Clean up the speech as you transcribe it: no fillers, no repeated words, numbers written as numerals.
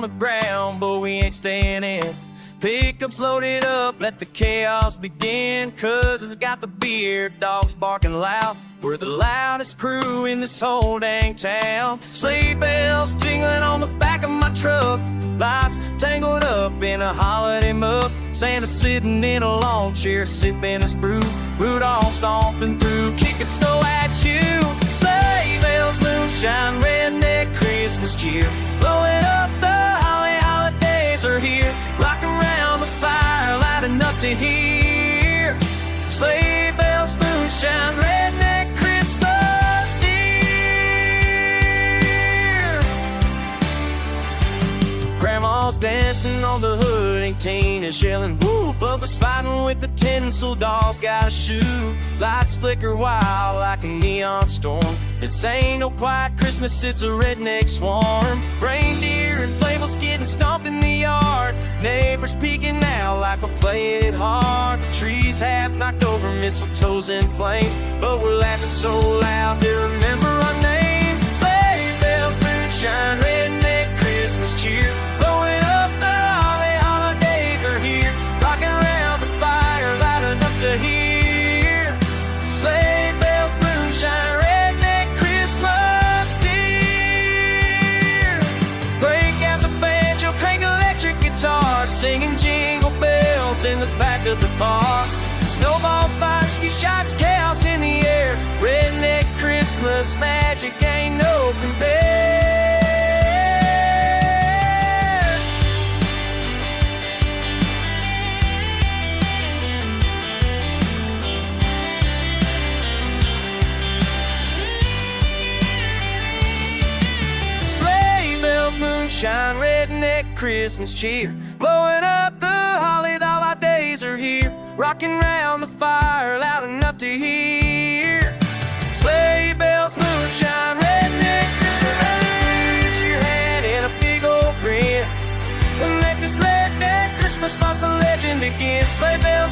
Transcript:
the ground, but we ain't staying in. Pickups loaded up, let the chaos begin. 'Cause it's got the beer, dogs barking loud. We're the loudest crew in this whole dang town. Sleigh bells jingling on the back of my truck, lights tangled up in a holiday muff. Santa sitting in a lawn chair, sipping his brew. Rudolph stomping through, kicking snow at you. Sleigh bells, moonshine, redneck Christmas cheer. Blowing up the holly, holidays are here. Rocking around the fire, loud enough to hear. Sleigh bells, moonshine, redneck Christmas dear. Grandma's dancing on the hood and Tina's yelling woo. Bubba's fighting with the tinsel dolls, gotta shoot. Lights flicker wild like a neon storm. This ain't no quiet Christmas, it's a redneck swarm. Reindeer and inflatables getting stomped in the yard. Neighbors peeking out like we're playing it hard. The trees half knocked over, mistletoe's in flames, but we're laughing so loud to remember our names. Sleigh bells, moonshine, redneck Christmas cheer. Blowing up the holly, holidays are here. Rocking around the fire, loud enough to hear. Sleigh bells, moonshine, redneck Christmas dear. Break out the banjo, crank electric guitar, singing jingle bells in the back of the bar. Snowball fights, ski shots, chaos in the air. Redneck Christmas magic ain't no compare. Sleigh bells, moonshine, redneck Christmas cheer. Blowing up the holly, the holidays are here. Rocking round the fire, loud enough to hear. Sleigh bells, moonshine, redneck Christmas. Put your hand in a big old grin and make this redneck Christmas once a legend again. Sleigh bells.